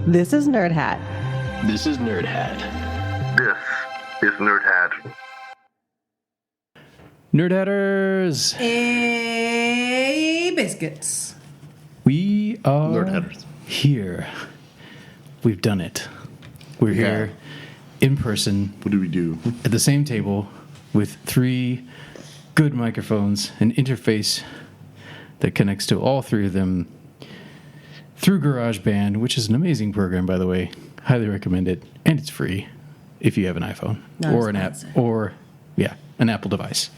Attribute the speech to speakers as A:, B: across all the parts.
A: This is Nerd Hat.
B: This is Nerd Hat.
C: This is Nerd Hat.
B: Nerd Hatters!
D: Hey, biscuits.
B: We are
C: Nerd Hatters.
B: Here. We've done it. We're here in person.
C: What do we do?
B: At the same table with 3 good microphones, an interface that connects to all 3 of them through GarageBand, which is an amazing program, by the way. Highly recommend it. And it's free if you have an iPhone or an app or, an Apple device.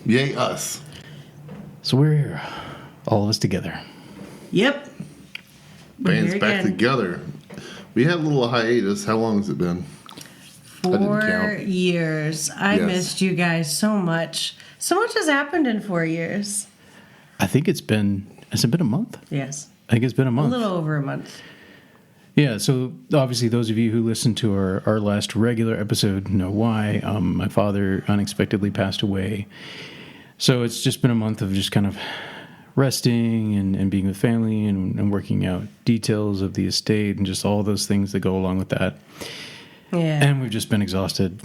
C: Yay, us.
B: So we're here, all of us together.
D: Yep.
C: Band's back together. We had a little hiatus. How long has it been?
D: 4 years. I missed you guys so much. So much has happened in 4 years.
B: I think has it been a month?
D: Yes.
B: I think it's been a month.
D: A little over a month.
B: Yeah, so obviously those of you who listened to our last regular episode know why. My father unexpectedly passed away. So it's just been a month of just kind of resting and being with family and working out details of the estate and just all those things that go along with that.
D: Yeah.
B: And we've just been exhausted.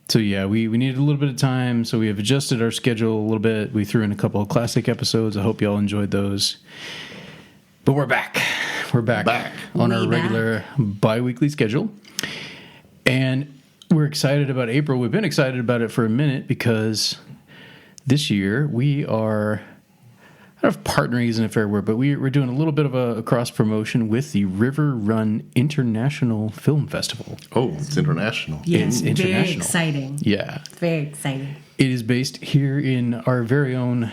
B: So yeah, we needed a little bit of time, so we have adjusted our schedule a little bit. We threw in a couple of classic episodes. I hope y'all enjoyed those. But we're back. We're back on our regular bi-weekly schedule. And we're excited about April. We've been excited about it for a minute because this year we are, I don't know if partnering isn't a fair word, but we're doing a little bit of a cross-promotion with the River Run International Film Festival.
C: Oh, it's international.
D: Yes,
B: It's international.
D: very exciting.
B: Yeah.
D: Very exciting.
B: It is based here in our very own.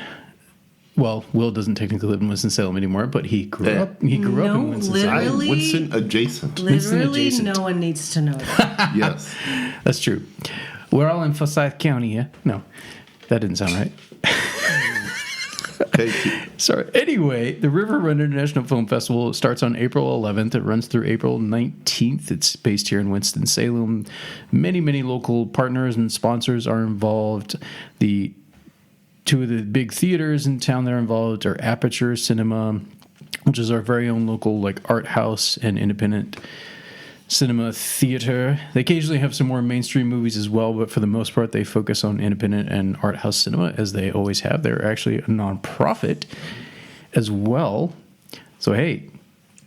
B: Well, Will doesn't technically live in Winston-Salem anymore, but he grew up. He grew up in Winston-Salem.
D: literally-
C: Winston adjacent.
D: Literally,
B: adjacent.
D: no one needs to know that.
C: Yes.
B: That's true. We're all in Forsyth County, yeah? No, that didn't sound right.
C: Okay.
B: Sorry. Anyway, the River Run International Film Festival starts on April 11th. It runs through April 19th. It's based here in Winston-Salem. Many, many local partners and sponsors are involved. 2 of the big theaters in town that are involved are Aperture Cinema, which is our very own local art house and independent cinema theater. They occasionally have some more mainstream movies as well, but for the most part, they focus on independent and art house cinema, as they always have. They're actually a nonprofit as well. So, hey,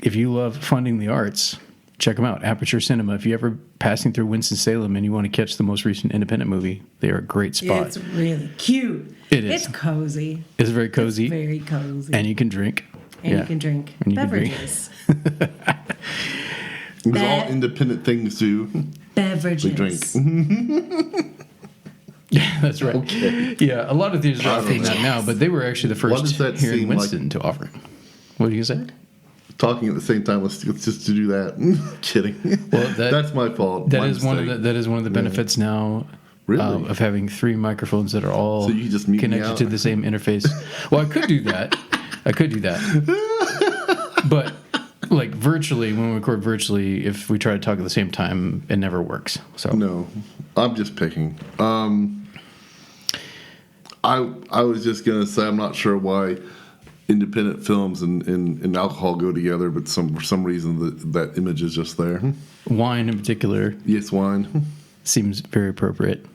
B: if you love funding the arts, check them out. Aperture Cinema. If you're ever passing through Winston-Salem and you want to catch the most recent independent movie, they are a great spot.
D: It's really cute.
B: It is.
D: It's cozy.
B: It's very cozy.
D: It's very cozy.
B: And you can drink.
D: And you can drink
B: And you can drink.
D: beverages.
C: There's all independent things to
D: Beverages.
C: drink.
B: Yeah, that's right.
C: Okay.
B: Yeah, a lot of theaters are offering that now, but they were actually the
C: What
B: first
C: does that
B: here in
C: seem like?
B: Winston to offer it. What do you say?
C: Talking at the same time, let's just to do that. Kidding.
B: Well,
C: that's my fault.
B: That
C: My
B: is one of the benefits now.
C: Really?
B: Of having 3 microphones that are all
C: So you just mute me
B: connected
C: out?
B: to the same interface. Well, I could do that. But virtually, when we record virtually, if we try to talk at the same time, it never works. So
C: No, I'm just picking. I was just gonna say I'm not sure why independent films and alcohol go together, but for some reason that image is just there.
B: wine in particular
C: Yes, wine.
B: seems very appropriate.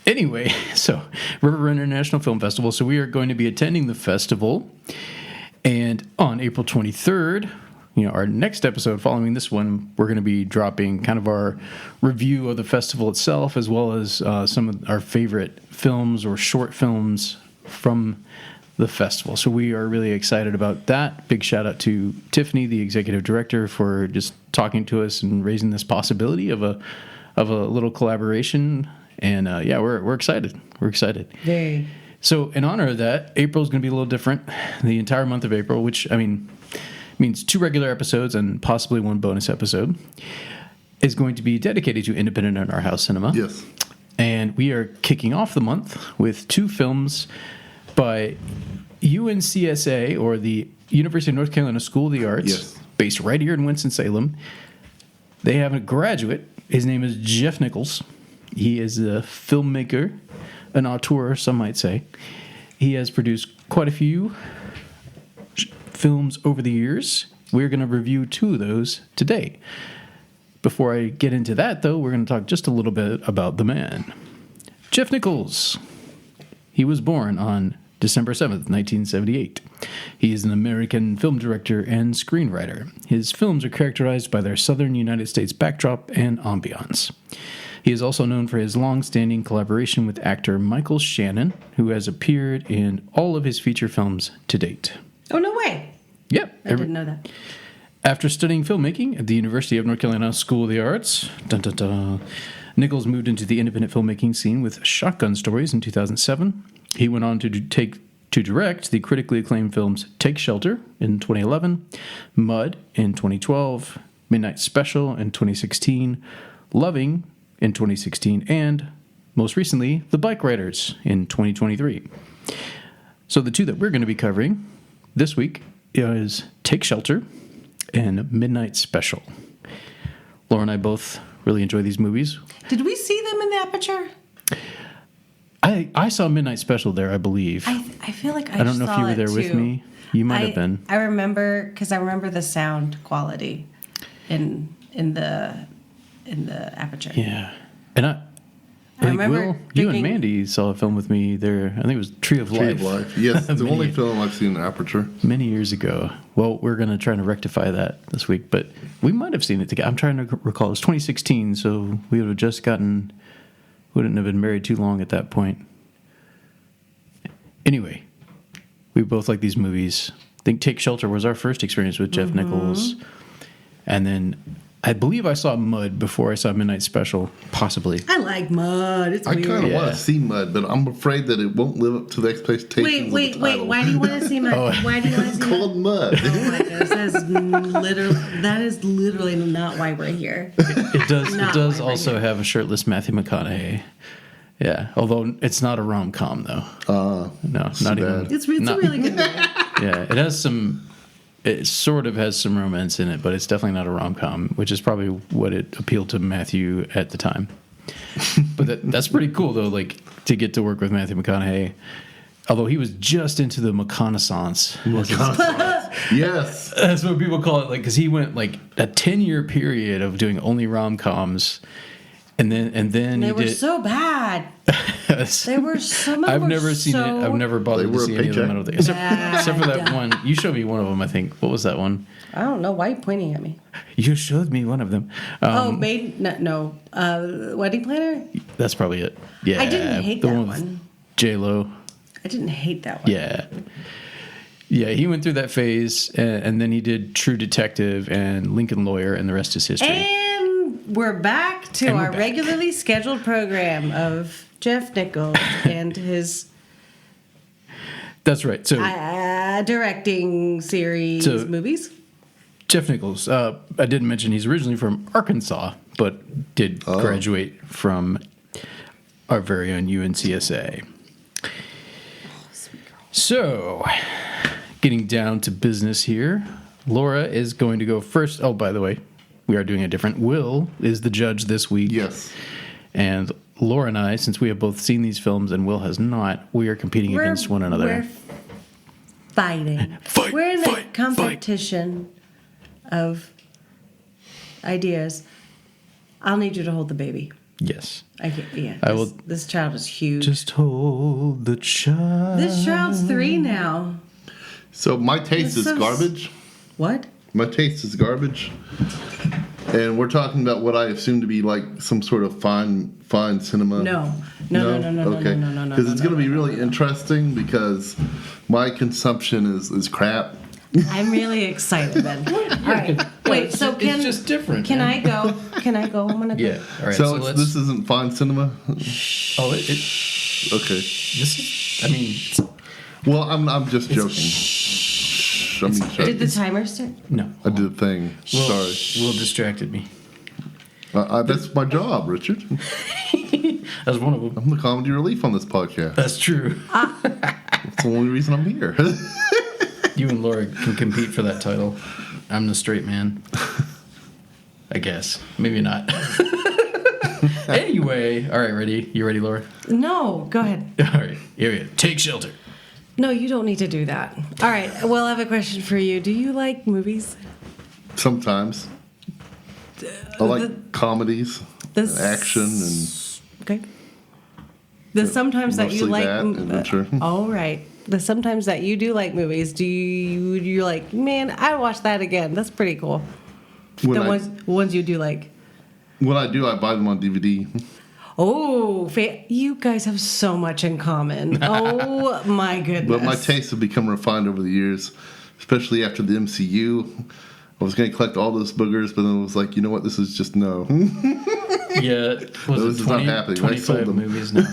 B: Anyway, so River Run International Film Festival. So we are going to be attending the festival, and on April 23rd, our next episode following this one, we're going to be dropping kind of our review of the festival itself, as well as some of our favorite films or short films from the festival. So we are really excited about that. Big shout out to Tiffany, the executive director, for just talking to us and raising this possibility of a little collaboration. And we're excited. We're excited.
D: Very.
B: So in honor of that, April is going to be a little different. The entire month of April, which means 2 regular episodes and possibly 1 bonus episode, is going to be dedicated to independent and art house cinema.
C: Yes.
B: And we are kicking off the month with 2 films by UNCSA, or the University of North Carolina School of the Arts,
C: Yes.
B: based right here in Winston-Salem. They have a graduate. His name is Jeff Nichols. He is a filmmaker, an auteur, some might say. He has produced quite a few films over the years. We're going to review 2 of those today. Before I get into that, though, we're going to talk just a little bit about the man. Jeff Nichols. He was born on December 7th, 1978. He is an American film director and screenwriter. His films are characterized by their southern United States backdrop and ambiance. He is also known for his long-standing collaboration with actor Michael Shannon, who has appeared in all of his feature films to date.
D: Oh, no way.
B: Yep.
D: I didn't know that.
B: After studying filmmaking at the University of North Carolina School of the Arts, Nichols moved into the independent filmmaking scene with Shotgun Stories in 2007. He went on to direct the critically acclaimed films Take Shelter in 2011, Mud in 2012, Midnight Special in 2016, Loving in 2016, and most recently, The Bike Riders in 2023. So the 2 that we're going to be covering this week is Take Shelter and Midnight Special. Laura and I both really enjoy these movies.
D: Did we see them in the Aperture?
B: I saw Midnight Special there, I believe.
D: I feel like
B: I don't know if you were there with me. You might have been.
D: I remember because I remember the sound quality in the Aperture.
B: Yeah, and I think
D: remember
B: Will, you and Mandy saw a film with me there. I think it was Tree of Life.
C: Tree of Life. Yes, the only film I've seen in Aperture.
B: Many years ago. Well, we're going to try to rectify that this week, but we might have seen it together. I'm trying to recall. It was 2016, so we would have just wouldn't have been married too long at that point. Anyway, we both like these movies. I think Take Shelter was our first experience with Jeff Nichols. And then I believe I saw Mud before I saw Midnight Special, possibly.
D: I like Mud. It's weird.
C: I kind of want to see Mud, but I'm afraid that it won't live up to the expectations.
D: Wait. Why do you want to see Mud? Why do you want to see
C: It's
D: Mud?
C: called Mud.
D: Oh my goodness, that is literally not why we're here.
B: It does also have a shirtless Matthew McConaughey. Yeah, although it's not a rom-com, though. No, not even.
C: bad.
D: It's a really good movie.
B: Yeah, it has some. It sort of has some romance in it, but it's definitely not a rom-com, which is probably what it appealed to Matthew at the time. But that's pretty cool, though, like, to get to work with Matthew McConaughey. Although he was just into the McConaissance.
C: Yes.
B: That's what people call it, like, because he went, like, a 10-year period of doing only rom-coms. And then
D: They
B: he
D: were
B: did.
D: so bad. They were so.
B: I've never seen it. I've never bothered to see any of them. I don't think. Except for that one. You showed me one of them. I think. What was that one?
D: I don't know. Why are you pointing at me?
B: You showed me one of them.
D: Wedding Planner.
B: That's probably it. Yeah.
D: I didn't hate that one.
B: J-Lo.
D: I didn't hate that one.
B: Yeah. Yeah, he went through that phase, and then he did True Detective and Lincoln Lawyer, and the rest is history.
D: And we're back to our regularly scheduled program of Jeff Nichols and his
B: That's right. So
D: directing series movies.
B: Jeff Nichols, I didn't mention he's originally from Arkansas, but did graduate from our very own UNCSA. So, getting down to business here, Laura is going to go first. Oh, by the way, we are doing it different. Will is the judge this week.
C: Yes.
B: And Laura and I, since we have both seen these films and Will has not, we are competing against one another.
D: We're fighting. We're in a competition of ideas. I'll need you to hold the baby.
B: Yes.
D: I will. This child is huge.
B: Just hold the child.
D: This child's 3 now.
C: So my taste is garbage.
D: What?
C: My taste is garbage. And we're talking about what I assume to be like some sort of fine cinema.
D: No.
C: Okay. Because it's going to be really interesting because my consumption is crap.
D: I'm really excited then. All right. Wait, so
B: it's just different.
D: Can I go? I'm going to go.
B: Yeah. All right.
C: So this isn't fine cinema?
B: Oh,
C: okay.
B: This is, I mean.
C: Well, I'm just joking.
D: Did the timer start?
B: No.
C: I did a thing. Sorry.
B: Will distracted me.
C: That's my job, Richard.
B: That's one of them.
C: I'm the comedy relief on this podcast.
B: That's true.
C: That's the only reason I'm here.
B: You and Laura can compete for that title. I'm the straight man. I guess. Maybe not. Anyway. All right, ready? You ready, Laura?
D: No. Go ahead.
B: All right. Here we go. Take Shelter.
D: No, you don't need to do that. All right. Well, I have a question for you. Do you like movies?
C: Sometimes. I like comedies, and action, and
D: okay. The sometimes that you
C: mostly
D: like.
C: that, adventure.
D: All right. The sometimes that you do like movies. You're like, man, I watch that again. That's pretty cool. Ones you do like.
C: When I do, I buy them on DVD.
D: Oh, you guys have so much in common. Oh my goodness.
C: But my tastes have become refined over the years, especially after the MCU. I was going to collect all those boogers, but then I was like, you know what? This is just no.
B: Yeah,
C: This is not happening. I sold
B: 25
C: them.
B: movies now.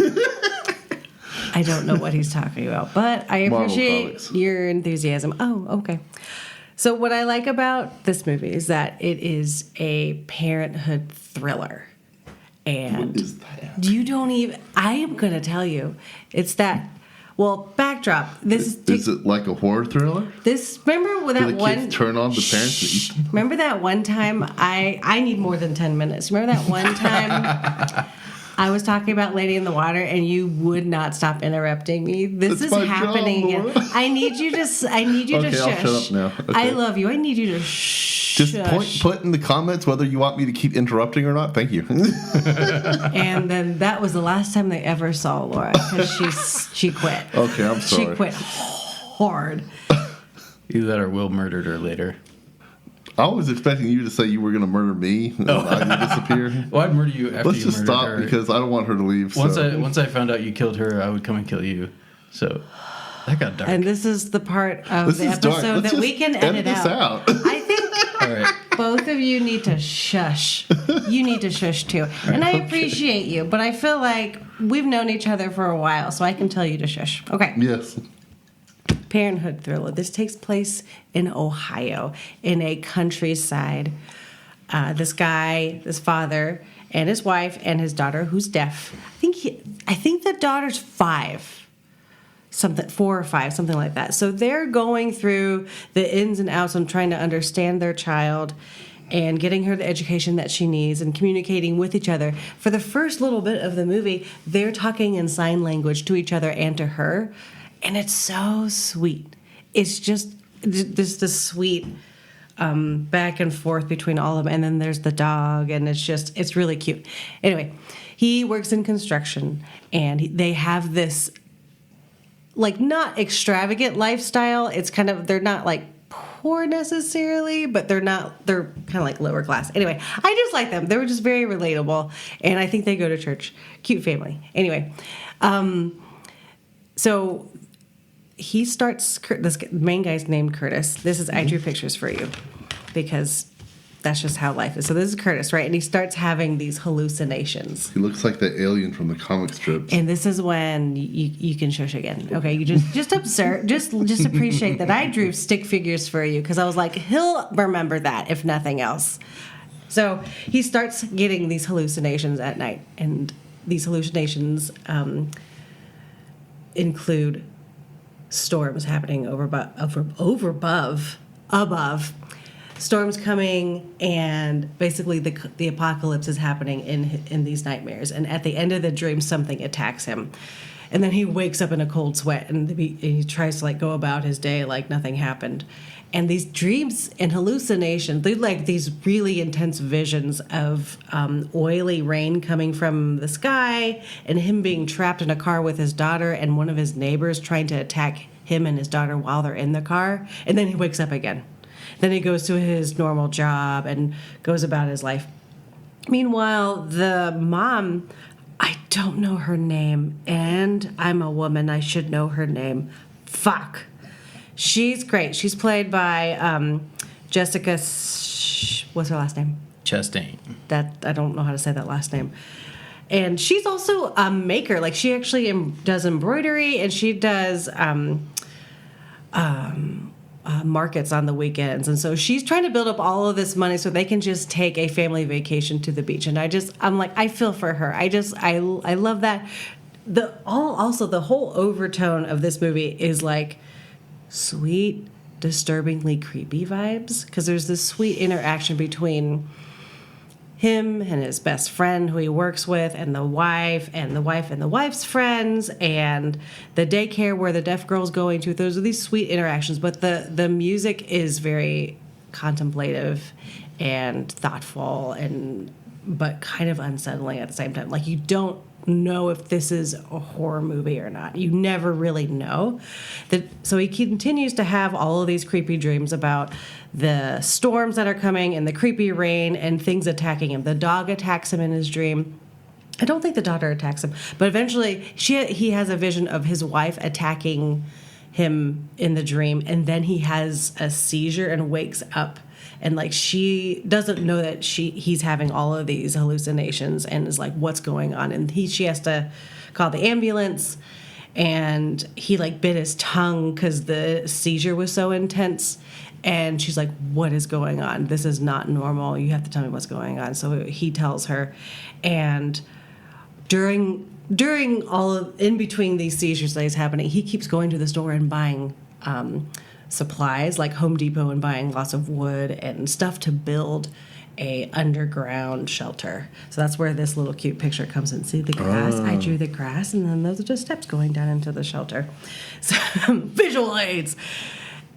D: I don't know what he's talking about, but I
C: Marvel
D: appreciate
C: comics.
D: your enthusiasm. Oh, okay. So what I like about this movie is that it is a parenthood thriller. And
C: What is that?
D: you don't even, I am going to tell you, it's that, well, backdrop. This
C: Is it like a horror thriller?
D: remember with
C: Do
D: that
C: the
D: one,
C: kids turn on the parents and eat them?
D: remember that one time, I need more than 10 minutes. Remember that one time I was talking about Lady in the Water and you would not stop interrupting me? This
C: That's
D: is
C: my
D: happening
C: job,
D: again.
C: Laura.
D: I need you to
C: Okay,
D: shush.
C: I'll shut up now. Okay.
D: I love you. I need you to shush.
C: Just put in the comments whether you want me to keep interrupting or not. Thank you.
D: And then that was the last time they ever saw Laura because she quit.
C: Okay, I'm sorry.
D: She quit hard.
B: Either that or Will murdered her later.
C: I was expecting you to say you were going to murder me and I would disappear.
B: Well, I'd murder you after
C: Let's
B: you
C: just
B: murdered
C: stop
B: her.
C: because I don't want her to leave.
B: Once
C: so.
B: I found out you killed her, I would come and kill you. So that got dark.
D: And this is the part of
C: This
D: the
C: is dark.
D: episode
C: Let's
D: that we
C: just
D: can edit
C: this
D: out. I think
B: All right.
D: both of you need to shush. You need to shush too. And I appreciate you, but I feel like we've known each other for a while, so I can tell you to shush. Okay.
C: Yes.
D: Parenthood thriller. This takes place in Ohio, in a countryside. This father, and his wife and his daughter, who's deaf. I think the daughter's 5, 4 or 5, something like that. So they're going through the ins and outs and trying to understand their child and getting her the education that she needs and communicating with each other. For the first little bit of the movie, they're talking in sign language to each other and to her. And it's so sweet. It's just this sweet back and forth between all of them. And then there's the dog, and it's really cute. Anyway, he works in construction, and they have this, like, not extravagant lifestyle. It's kind of, they're not like poor necessarily, but they're kind of like lower class. Anyway, I just like them. They were just very relatable, and I think they go to church. Cute family. Anyway, so he starts, this main guy's named Curtis. I drew pictures for you because that's just how life is. So this is Curtis, right? And he starts having these hallucinations.
C: He looks like the alien from the comic strips.
D: And this is when you can shush again. Okay, you just observe, just appreciate that I drew stick figures for you because I was like, he'll remember that if nothing else. So he starts getting these hallucinations at night, and these hallucinations include storms happening above, storms coming, and basically the apocalypse is happening in these nightmares. And at the end of the dream, something attacks him, and then he wakes up in a cold sweat, and he tries to, like, go about his day like nothing happened. And these dreams and hallucinations, they're like these really intense visions of oily rain coming from the sky, and him being trapped in a car with his daughter, and one of his neighbors trying to attack him and his daughter while they're in the car. And then he wakes up again. Then he goes to his normal job and goes about his life. Meanwhile, the mom, I don't know her name, and I'm a woman. I should know her name. Fuck. She's great. She's played by Jessica. What's her last name?
B: Chastain.
D: That I don't know how to say that last name. And she's also a maker. Like, she actually does embroidery, and she does markets on the weekends. And so she's trying to build up all of this money so they can just take a family vacation to the beach. And I'm like, I feel for her. I love that. Also the whole overtone of this movie is like sweet, disturbingly creepy vibes, because there's this sweet interaction between him and his best friend who he works with, and the wife and the wife and the wife's friends, and the daycare where the deaf girl's going to. Those are these sweet interactions, but the music is very contemplative and thoughtful, but kind of unsettling at the same time. Like, you don't know if this is a horror movie or not. You never really know. So he continues to have all of these creepy dreams about the storms that are coming and the creepy rain and things attacking him. The dog attacks him in his dream. I don't think the daughter attacks him, but eventually he has a vision of his wife attacking him in the dream, and then he has a seizure and wakes up. And like, she doesn't know that he's having all of these hallucinations, and is like, what's going on? And she has to call the ambulance, and he like bit his tongue because the seizure was so intense. And she's like, what is going on? This is not normal. You have to tell me what's going on. So he tells her, and during in between these seizures that is happening, he keeps going to the store and buying supplies like Home Depot, and buying lots of wood and stuff to build a underground shelter. So that's where this little cute picture comes in. See the grass? I drew the grass, and then those are just steps going down into the shelter. So visual aids.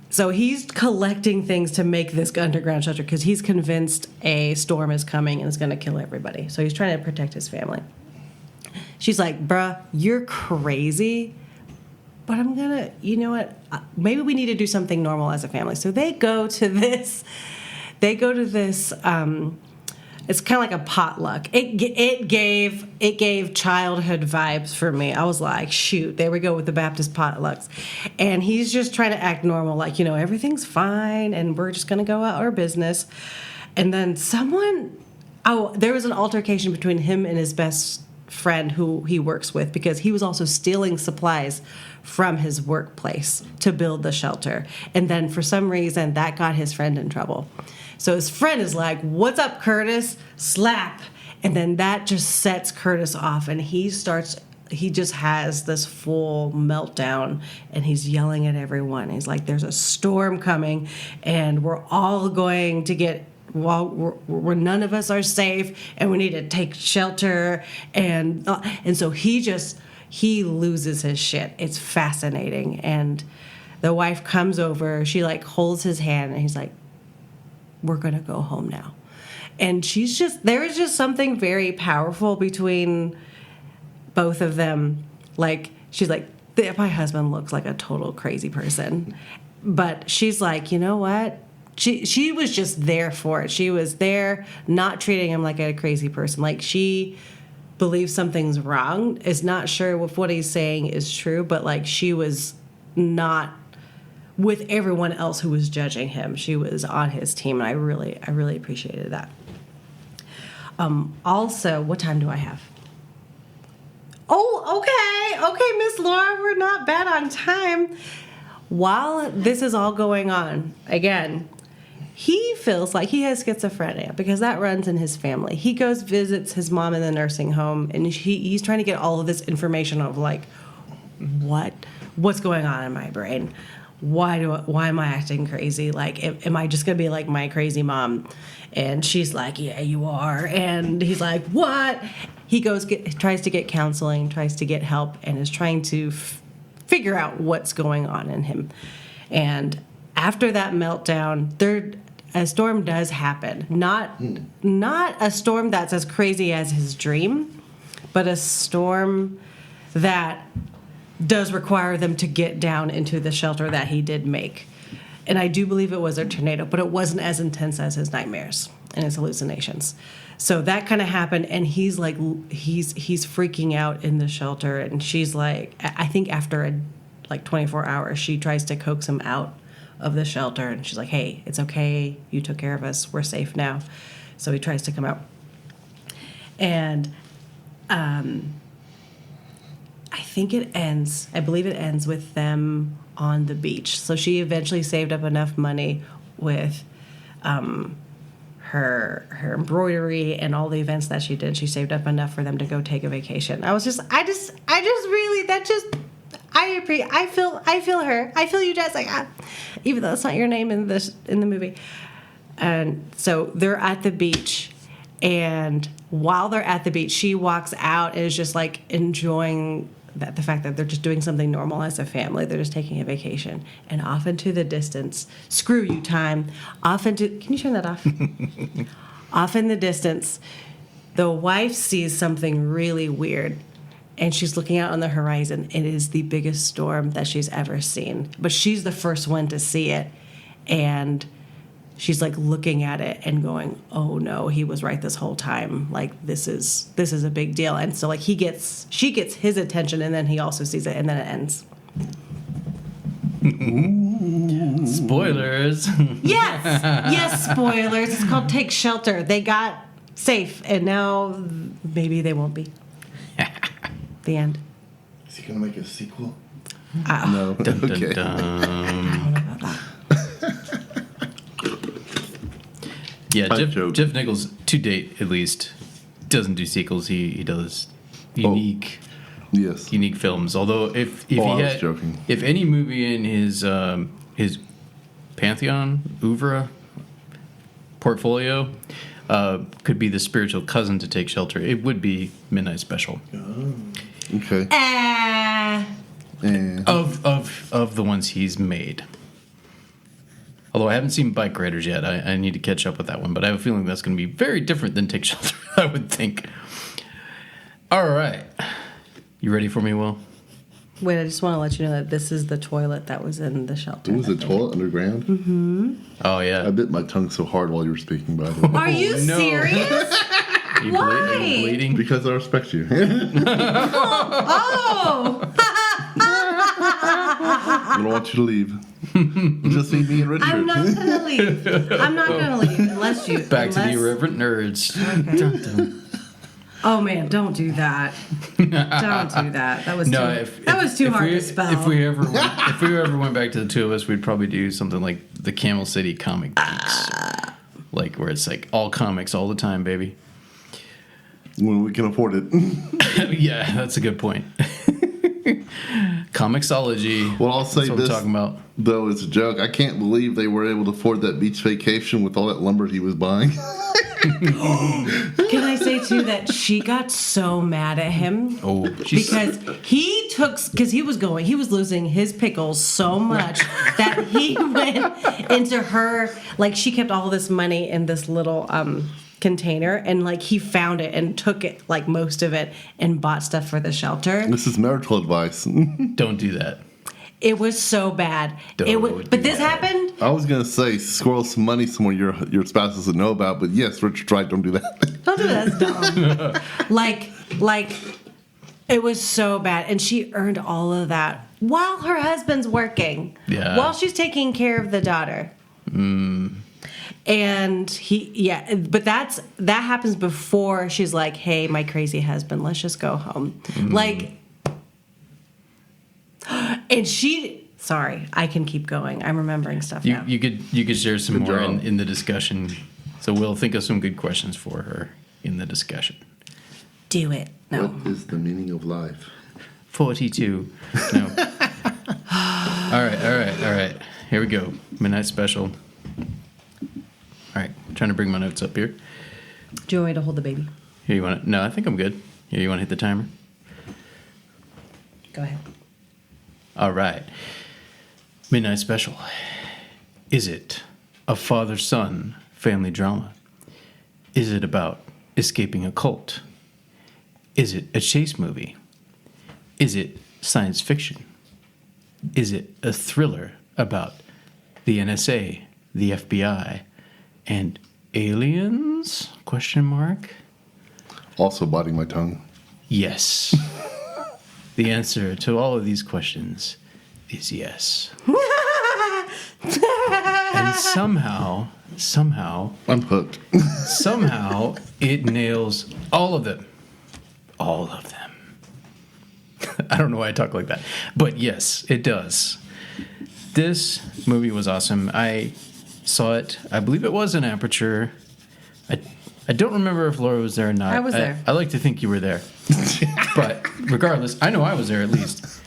D: So he's collecting things to make this underground shelter because he's convinced a storm is coming and is going to kill everybody. So he's trying to protect his family. She's like, bruh, you're crazy. But I'm going to, you know what? Maybe we need to do something normal as a family. So they go to this, it's kind of like a potluck. It gave childhood vibes for me. I was like, shoot, there we go with the Baptist potlucks. And he's just trying to act normal, like, everything's fine and we're just going to go out our business. And then there was an altercation between him and his best friend who he works with, because he was also stealing supplies from his workplace to build the shelter. And then for some reason that got his friend in trouble. So his friend is like, what's up, Curtis? Slap. And then that just sets Curtis off, and he just has this full meltdown, and he's yelling at everyone. He's like, there's a storm coming, and we're all going to get, where none of us are safe, and we need to take shelter. And so he loses his shit. It's fascinating. And the wife comes over, she like holds his hand, and he's like, we're going to go home now. And there is just something very powerful between both of them. Like, she's like, my husband looks like a total crazy person. But she's like, you know what? She was just there for it. She was there, not treating him like a crazy person. Like, she believes something's wrong, is not sure if what he's saying is true, but like, she was not with everyone else who was judging him. She was on his team, and I really appreciated that. Also, what time do I have? Oh, okay, Miss Laura, we're not bad on time. While this is all going on, again, he feels like he has schizophrenia because that runs in his family. He goes, visits his mom in the nursing home, and he's trying to get all of this information of like, what's going on in my brain? Why am I acting crazy? Like, am I just gonna be like my crazy mom? And she's like, yeah, you are. And he's like, what? He tries to get counseling, tries to get help, and is trying to figure out what's going on in him. And after that meltdown, a storm does happen. Not a storm that's as crazy as his dream, but a storm that does require them to get down into the shelter that he did make. And I do believe it was a tornado, but it wasn't as intense as his nightmares and his hallucinations. So that kind of happened, and he's like, he's freaking out in the shelter, and she's like, I think after 24 hours, she tries to coax him out of the shelter, and she's like, hey, it's okay, you took care of us, we're safe now. So he tries to come out. And I believe it ends with them on the beach. So she eventually saved up enough money with her embroidery and all the events that she did. She saved up enough for them to go take a vacation. I feel her. I feel you, Jessica. Even though it's not your name in the movie. And so they're at the beach, And while they're at the beach, she walks out and is just like enjoying the fact that they're just doing something normal as a family. They're just taking a vacation. And off into the distance, screw you, time. Can you turn that off? Off in the distance, the wife sees something really weird. And she's looking out on the horizon. It is the biggest storm that she's ever seen. But she's the first one to see it. And she's like looking at it and going, "Oh no, he was right this whole time. Like this is a big deal." And so like she gets his attention, and then he also sees it, and then it ends.
B: Spoilers.
D: Yes, spoilers. It's called Take Shelter. They got safe, and now maybe they won't be. The end.
C: Is he gonna make a sequel?
B: No. Dun, dun,
C: Okay.
B: dun.
D: I don't know about that.
B: Yeah,
C: Pipe joke.
B: Jeff Nichols, to date at least, doesn't do sequels. He does unique
C: Yes.
B: films. Although if
C: I
B: he
C: was
B: had,
C: joking.
B: if any movie in his pantheon oeuvre portfolio could be the spiritual cousin to Take Shelter, it would be Midnight Special.
C: Okay.
B: Of the ones he's made. Although I haven't seen Bike Riders yet. I need to catch up with that one. But I have a feeling that's going to be very different than Take Shelter, I would think. All right. You ready for me, Will?
D: Wait, I just want to let you know that this is the toilet that was in the shelter.
C: It was a toilet underground?
D: Mm-hmm.
B: Oh, yeah.
C: I bit my tongue so hard while you were speaking, by the way.
D: Are you
B: no.
D: serious?
B: Are you bleeding?
C: Because I respect you.
D: Oh!
C: I don't want you to leave. Just see me and Richard.
D: I'm not gonna leave. I'm not gonna leave unless you.
B: Back to the irreverent nerds.
D: Okay.
B: Dun, dun.
D: Oh man, don't do that. Don't do that. That was too hard to spell.
B: If we ever went back to the two of us, we'd probably do something like the Camel City Comic Geeks, like where it's like all comics all the time, baby.
C: When we can afford it.
B: Yeah, that's a good point. Comicsology.
C: Well, I'll say
B: that's what
C: this,
B: I'm talking about.
C: though, it's a joke. I can't believe they were able to afford that beach vacation with all that lumber he was buying.
D: Can I say too that she got so mad at him?
B: Oh,
D: Because he was losing his pickles so much that he went into her, like she kept all this money in this little container, and like he found it and took it, like most of it, and bought stuff for the shelter.
C: This is marital advice.
B: Don't do that.
D: It was so bad. But this happened.
C: I was going to say, squirrel some money somewhere your spouse doesn't know about, but yes, Richard's right, don't do that.
D: Don't do that. That's dumb. like, it was so bad. And she earned all of that while her husband's working.
B: Yeah.
D: While she's taking care of the daughter. And but that happens before she's like, "Hey, my crazy husband, let's just go home." Like, and sorry, I can keep going. I'm remembering stuff now.
B: You could share some
C: Good
B: more
C: job.
B: in the discussion. So we'll think of some good questions for her in the discussion.
D: Do it. No.
C: What is the meaning of life?
B: 42. No. All right. Here we go. Midnight Special. All right. Trying to bring my notes up here.
D: Do you want me to hold the baby?
B: Here, you want to? No, I think I'm good. Here, you want to hit the timer?
D: Go ahead.
B: All right. Midnight Special. Is it a father-son family drama? Is it about escaping a cult? Is it a chase movie? Is it science fiction? Is it a thriller about the NSA, the FBI, and aliens? Question mark.
C: Also biting my tongue.
B: Yes. The answer to all of these questions is yes. And somehow,
C: I'm hooked.
B: somehow, it nails all of them. All of them. I don't know why I talk like that. But yes, it does. This movie was awesome. I saw it. I believe it was in Aperture. I don't remember if Laura was there or not.
D: I was there.
B: I like to think you were there. But regardless, I know I was there at least.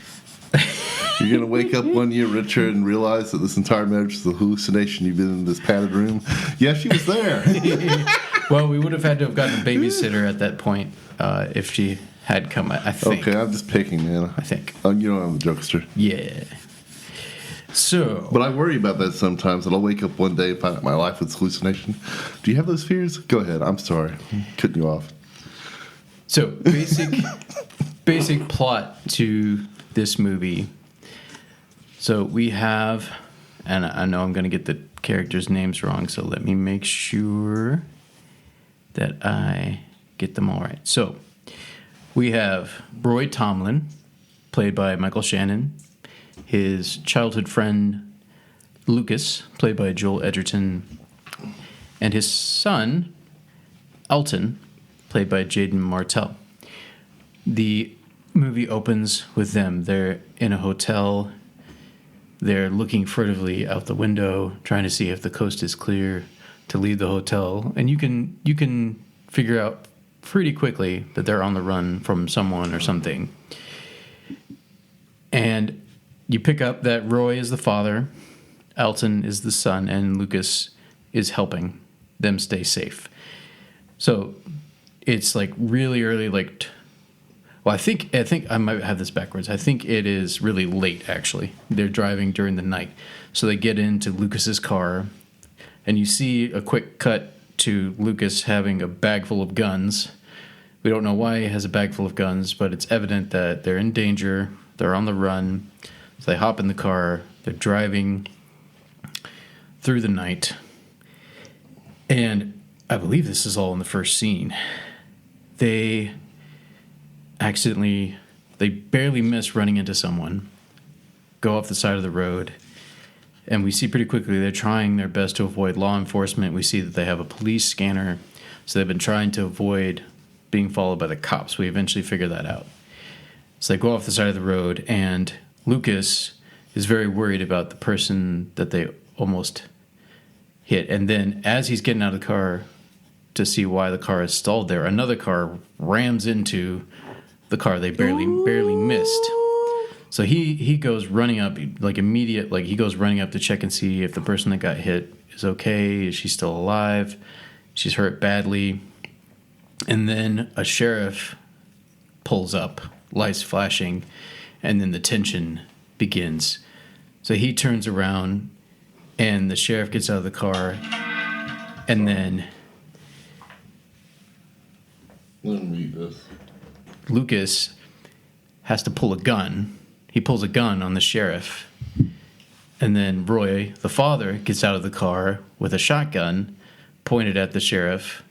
C: You're going to wake up one year, Richard, and realize that this entire marriage is a hallucination. You've been in this padded room. Yeah, she was there.
B: Well, we would have had to have gotten a babysitter at that point if she had come, I think.
C: Okay, I'm just picking, man.
B: I think.
C: Oh, you know I'm a jokester.
B: Yeah. So.
C: But I worry about that sometimes, that I'll wake up one day and find out my life is hallucination. Do you have those fears? Go ahead. I'm sorry. I'm cutting you off.
B: So, basic plot to this movie. So, we have, and I know I'm going to get the characters' names wrong, so let me make sure that I get them all right. So, we have Roy Tomlin, played by Michael Shannon, his childhood friend Lucas, played by Joel Edgerton, and his son, Alton, played by Jaden Martell. The movie opens with them. They're in a hotel. They're looking furtively out the window, trying to see if the coast is clear to leave the hotel. And you can figure out pretty quickly that they're on the run from someone or something. And you pick up that Roy is the father, Alton is the son, and Lucas is helping them stay safe. So it's like really early, like, well, I think I might have this backwards. I think it is really late, actually. They're driving during the night. So they get into Lucas's car, and you see a quick cut to Lucas having a bag full of guns. We don't know why he has a bag full of guns, but it's evident that they're in danger. They're on the run. So they hop in the car. They're driving through the night. And I believe this is all in the first scene. They barely miss running into someone, go off the side of the road, and we see pretty quickly they're trying their best to avoid law enforcement. We see that they have a police scanner, so they've been trying to avoid being followed by the cops. We eventually figure that out. So they go off the side of the road, and Lucas is very worried about the person that they almost hit. And then as he's getting out of the car to see why the car is stalled there, another car rams into the car they barely missed. So he goes running up, he goes running up to check and see if the person that got hit is okay. Is she still alive? She's hurt badly. And then a sheriff pulls up, lights flashing, and then the tension begins. So he turns around, and the sheriff gets out of the car, and then
C: Let me read this.
B: Lucas has to pull a gun. He pulls a gun on the sheriff. And then Roy, the father, gets out of the car with a shotgun pointed at the sheriff.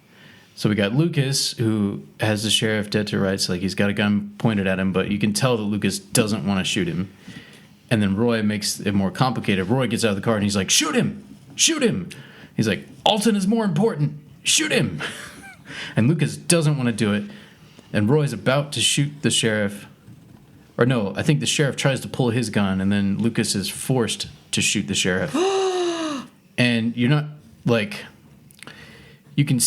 B: So we got Lucas, who has the sheriff dead to rights, like he's got a gun pointed at him, but you can tell that Lucas doesn't want to shoot him. And then Roy makes it more complicated. Roy gets out of the car and he's like, shoot him! Shoot him! He's like, Alton is more important! Shoot him! And Lucas doesn't want to do it. And Roy's about to shoot the sheriff. Or no, I think the sheriff tries to pull his gun, and then Lucas is forced to shoot the sheriff. And you're not, like... You can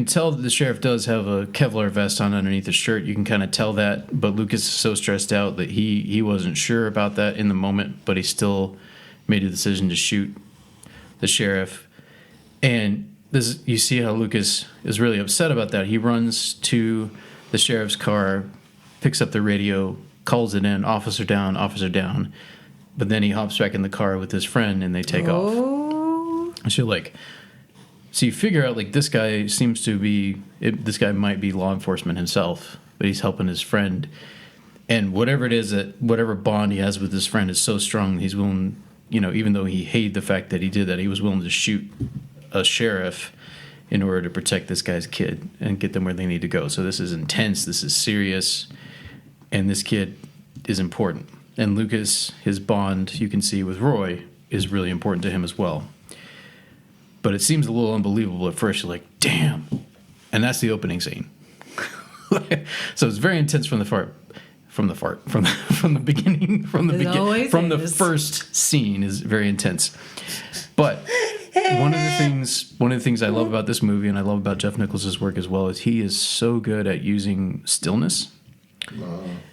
B: tell that the sheriff does have a Kevlar vest on underneath his shirt. You can kind of tell that, but Lucas is so stressed out that he wasn't sure about that in the moment, but he still made a decision to shoot the sheriff. And you see how Lucas is really upset about that. He runs to the sheriff's car, picks up the radio, calls it in, officer down, but then he hops back in the car with his friend and they take off. So you figure out, like, this guy this guy might be law enforcement himself, but he's helping his friend. And whatever it is, whatever bond he has with his friend is so strong, he's willing, even though he hated the fact that he did that, he was willing to shoot a sheriff in order to protect this guy's kid and get them where they need to go. So this is intense, this is serious, and this kid is important. And Lucas, his bond, you can see with Roy, is really important to him as well. But it seems a little unbelievable at first. You're like, damn. And that's the opening scene. So it's very intense from the beginning, from the first scene is very intense. But one of the things I love about this movie, and I love about Jeff Nichols' work as well, is he is so good at using stillness.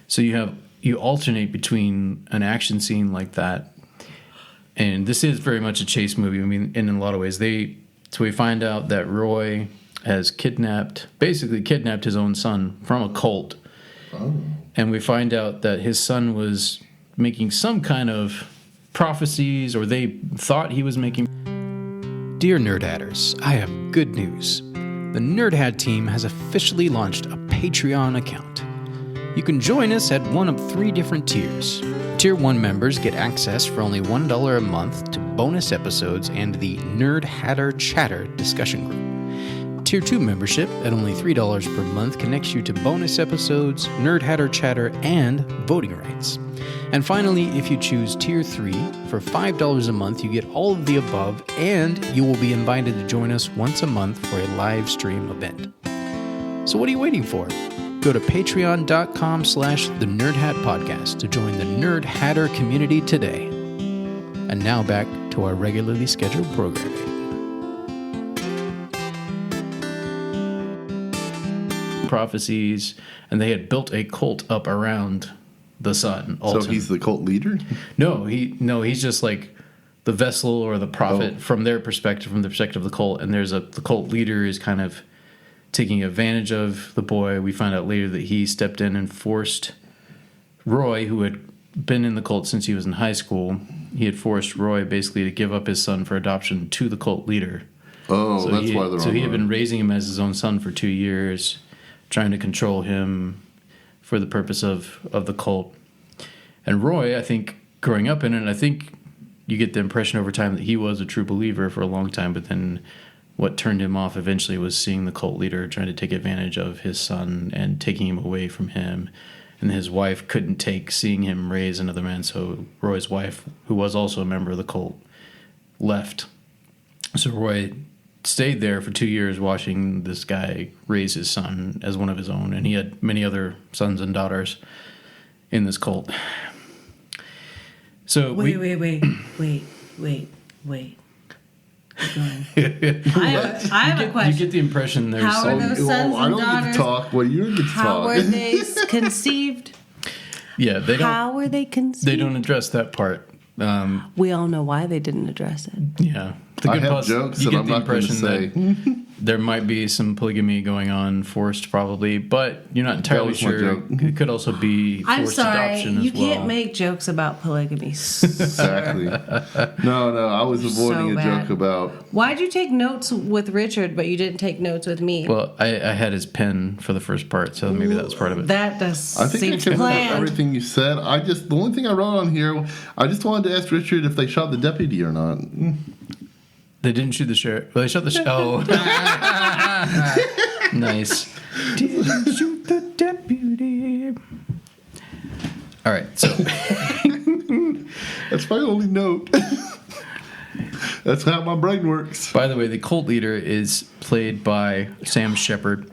B: So you alternate between an action scene like that. And this is very much a chase movie. I mean, in a lot of ways, so we find out that Roy has basically kidnapped his own son from a cult.
C: Oh.
B: And we find out that his son was making some kind of prophecies, or they thought he was making.
A: Dear Nerd Hatters, I have good news. The Nerd Hat team has officially launched a Patreon account. You can join us at one of 3 different tiers. Tier 1 members get access for only $1 a month to bonus episodes and the Nerd Hatter Chatter discussion group. Tier 2 membership at only $3 per month connects you to bonus episodes, Nerd Hatter Chatter, and voting rights. And finally, if you choose Tier 3, for $5 a month, you get all of the above, and you will be invited to join us once a month for a live stream event. So what are you waiting for? Go to patreon.com/The Nerd Hat Podcast to join the Nerd Hatter community today. And now back to our regularly scheduled programming.
B: Prophecies, and they had built a cult up around the son. Alton.
C: So he's the cult leader?
B: No, he's just like the vessel or the prophet from their perspective, from the perspective of the cult. And the cult leader is kind of taking advantage of the boy. We find out later that he stepped in and forced Roy, who had been in the cult since he was in high school. He had forced Roy basically to give up his son for adoption to the cult leader.
C: Oh, so that's why they're
B: So he had been raising him as his own son for 2 years, trying to control him for the purpose of the cult. And Roy, I think, growing up in it, I think you get the impression over time that he was a true believer for a long time, but then what turned him off eventually was seeing the cult leader trying to take advantage of his son and taking him away from him. And his wife couldn't take seeing him raise another man, so Roy's wife, who was also a member of the cult, left. So Roy stayed there for 2 years watching this guy raise his son as one of his own, and he had many other sons and daughters in this cult. So
D: Wait. Keep going. I have a question.
B: You get the impression there's
D: How are those sons
C: I
D: and
C: don't get
D: daughters?
C: to talk. Well, you don't get to
D: How
C: talk.
D: were they conceived?
B: Yeah, they don't.
D: How were they conceived?
B: They don't address that part.
D: We all know why they didn't address it.
B: Yeah, the
C: I
B: good
C: have
B: poss-
C: jokes
B: you
C: that
B: get
C: I'm
B: the
C: not going to
B: impression
C: say.
B: that there might be some polygamy going on, forced probably, but you're not entirely
C: was my
B: sure.
C: joke.
B: It could also be
D: I'm
B: forced
D: sorry,
B: adoption as
D: you
B: well.
D: can't make jokes about polygamy.
C: Exactly. No, I was avoiding
D: So
C: a
D: bad.
C: joke about.
D: Why'd you take notes with Richard, but you didn't take notes with me?
B: Well, I had his pen for the first part, so maybe that was part of it.
D: That does
C: I think I
D: seems
C: came up with
D: planned.
C: everything you said. The only thing I wrote on here, I just wanted to ask Richard if they shot the deputy or not.
B: They didn't shoot the sheriff. Well, they shot the Oh. Nice. Didn't shoot the deputy. All right, so
C: That's my only note. That's how my brain works.
B: by the way, the cult leader is played by Sam Shepard,